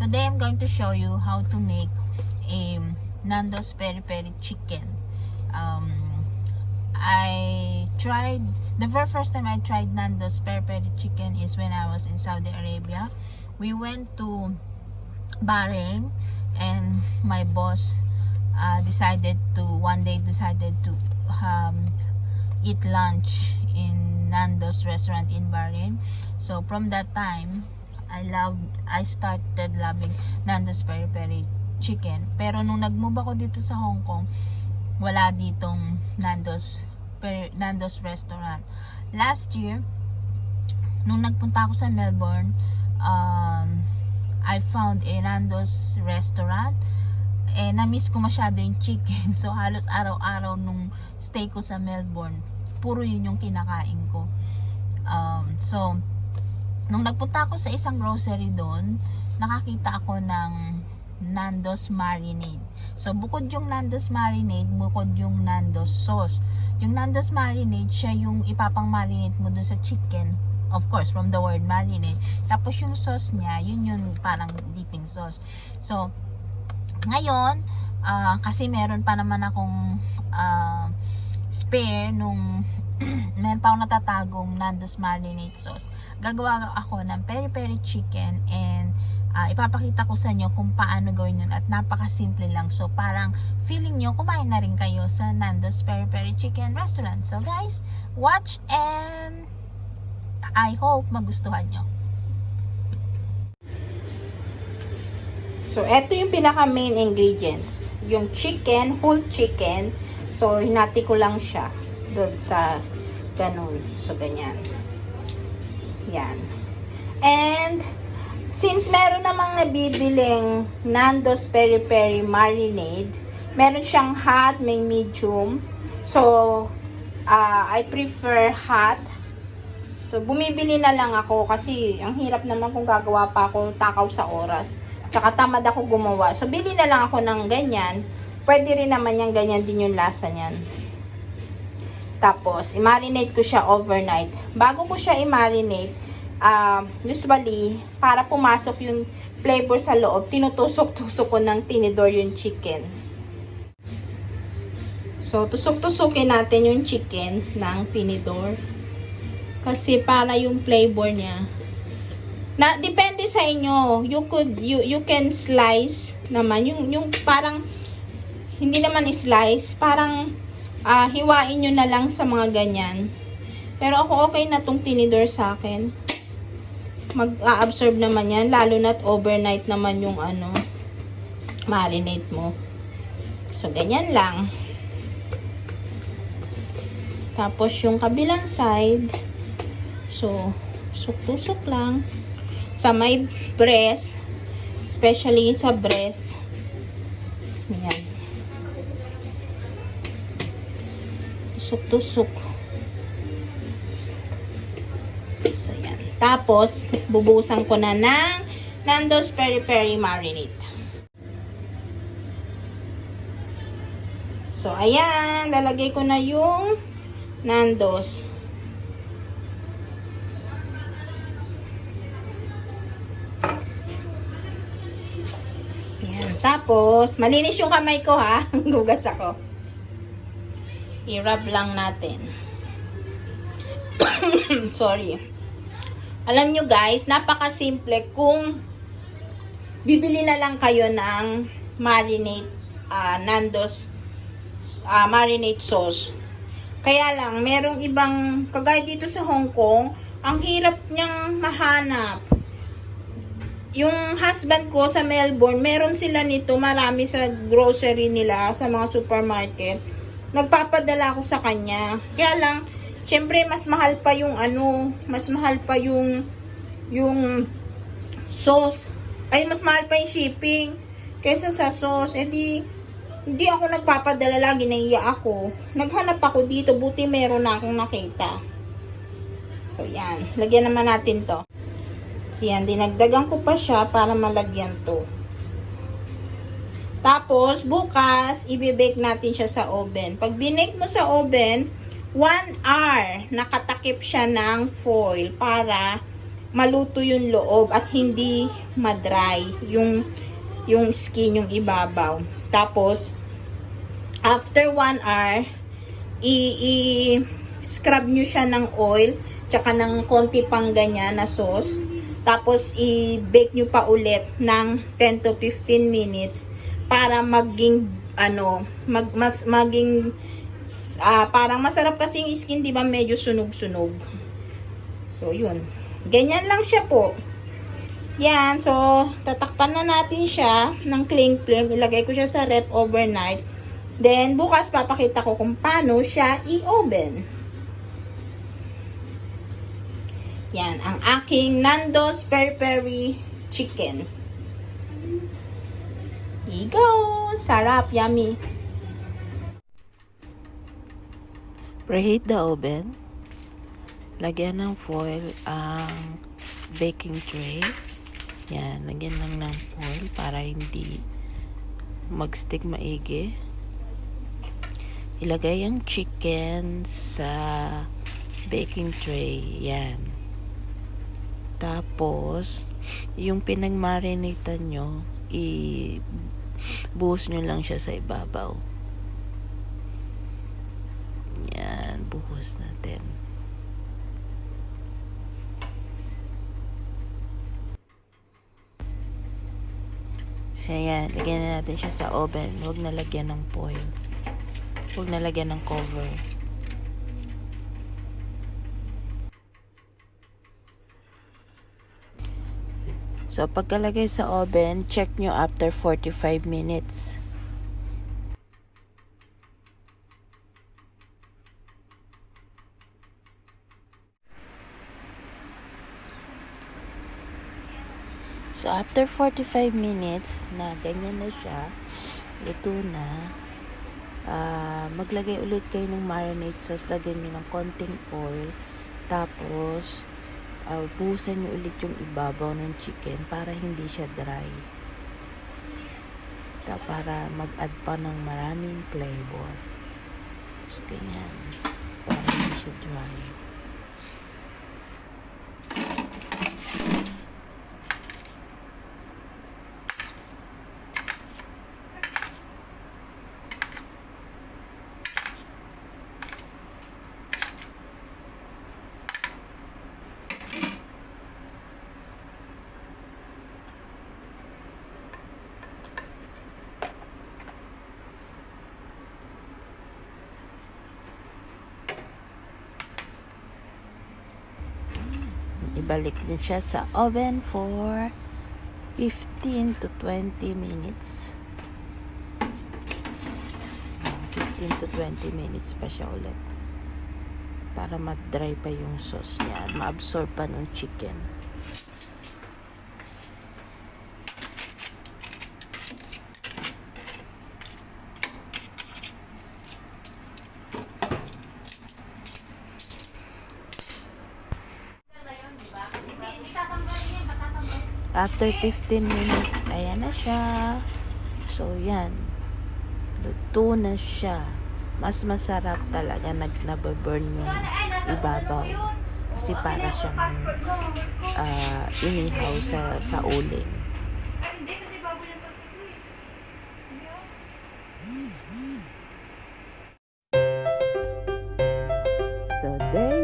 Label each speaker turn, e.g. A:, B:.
A: Today I'm going to show you how to make a Nando's PeriPeri chicken. I tried, the very first time I tried Nando's PeriPeri chicken is when I was in Saudi Arabia. We went to Bahrain and my boss one day decided to eat lunch in Nando's restaurant in Bahrain. So from that time, I started loving Nando's PeriPeri chicken. Pero nung nag-move ako dito sa Hong Kong, wala ditong Nando's restaurant. Last year, nung nagpunta ako sa Melbourne, I found a Nando's restaurant. Na-miss ko masyado yung chicken. So halos araw-araw nung stay ko sa Melbourne, puro yun yung kinakain ko. So nung nagpunta ako sa isang grocery doon, nakakita ako ng Nando's marinade. So bukod yung Nando's marinade, bukod yung Nando's sauce. Yung Nando's marinade, siya yung ipapang-marinate mo doon sa chicken. Of course, from the word marinade. Tapos yung sauce niya, yun yung parang dipping sauce. So ngayon, kasi meron pa naman akong spare nung meron pa akong natatagong Nando's marinade sauce. Gagawa ako ng PeriPeri chicken and ipapakita ko sa inyo kung paano gawin yun at napakasimple lang. So parang feeling nyo kumain na rin kayo sa Nando's PeriPeri chicken restaurant. So guys, watch and I hope magustuhan nyo. So eto yung pinaka main ingredients. Yung chicken, whole chicken. So hinati ko lang siya doon sa ganun. So ganyan. Yan. And since meron namang nabibiling Nando's PeriPeri marinade, meron siyang hot, may medium. So I prefer hot. So bumibili na lang ako kasi ang hirap naman kung gagawa pa ako, takaw sa oras. Tsaka tamad ako gumawa. So bili na lang ako ng ganyan. Pwede rin naman yung ganyan din yung lasa niyan. Tapos, i-marinate ko siya overnight. Bago ko siya i-marinate, usually, para pumasok yung flavor sa loob, tinutusok-tusok ko ng tinidor yung chicken. So, tusok-tusukin natin yung chicken ng tinidor. Kasi para yung flavor niya. Depende sa inyo. You can slice naman. Yung parang, hindi naman slice, parang, hiwain nyo na lang sa mga ganyan. Pero ako okay na tong tinidor sa akin. Mag-absorb naman yan. Lalo na't overnight naman yung marinate mo. So, ganyan lang. Tapos, yung kabilang side. So, tusok-tusok lang. Sa may breast. Especially sa breast. Ayan. Tusok. So, yan. Tapos, bubusan ko na ng Nando's PeriPeri marinade. So, ayan. Lalagay ko na yung Nando's. Ayan. Tapos, malinis yung kamay ko ha. Gugas ako. I-rub lang natin. Sorry. Alam nyo guys, napaka-simple kung bibili na lang kayo ng marinade, Nando's marinade sauce. Kaya lang, merong ibang, kagaya dito sa Hong Kong, ang hirap niyang mahanap. Yung husband ko sa Melbourne, meron sila nito, marami sa grocery nila, sa mga supermarket. Nagpapadala ako sa kanya. Kaya lang, syempre mas mahal pa yung sauce. Ay, mas mahal pa yung shipping kaysa sa sauce. Hindi ako nagpapadala lagi, naiya ako. Naghanap ako dito, buti meron na akong nakita. So, yan. Lagyan naman natin to. So, yan. Dinagdagan ko pa siya para malagyan to. Tapos, bukas, i-bake natin siya sa oven. Pag binake mo sa oven, 1 hour, nakatakip siya ng foil para
B: maluto yung loob at hindi madry yung skin, yung ibabaw. Tapos, after 1 hour, i-scrub nyo siya ng oil, tsaka ng konti pang ganyan na sauce. Tapos, i-bake nyo pa ulit ng 10 to 15 minutes para maging, parang masarap kasi yung skin, di ba, medyo sunog-sunog. So, yun. Ganyan lang siya po. Yan. So, tatakpan na natin siya ng cling film. Ilagay ko siya sa ref overnight. Then, bukas papakita ko kung paano siya i-oven. Yan. Ang aking Nando's PeriPeri chicken. Here you go. Sarap. Yummy.
A: Preheat the oven. Lagyan ng foil ang baking tray. Yan, lagyan lang ng foil para hindi mag-stick maigi. Ilagay ang chicken sa baking tray. Yan. Tapos, yung pinagmarinatan nyo, buhos nyo lang siya sa ibabaw. Yan, buhos natin. So, yan. Lagyan na natin siya sa oven. Huwag na lagyan ng foil. Huwag na lagyan ng cover. So, pagkalagay sa oven, check nyo after 45 minutes. So, after 45 minutes na ganyan na siya, luto na, maglagay ulit kayo ng marinade sauce. Lagyan nyo ng konting oil. Tapos, buhusan nyo ulit yung ibabaw ng chicken para hindi siya dry. Para mag-add pa ng maraming flavor. So, ganyan. Para hindi siya dry. Ibalik din siya sa oven for 15 to 20 minutes. 15 to 20 minutes pa siya ulit. Para ma-dry pa yung sauce niya. Ma-absorb pa ng chicken. After 15 minutes, ayan na siya. So, yan. Luto na siya. Mas masarap talaga nababurn yung ibabaw. Kasi para siyang inihaw sa uling. So, there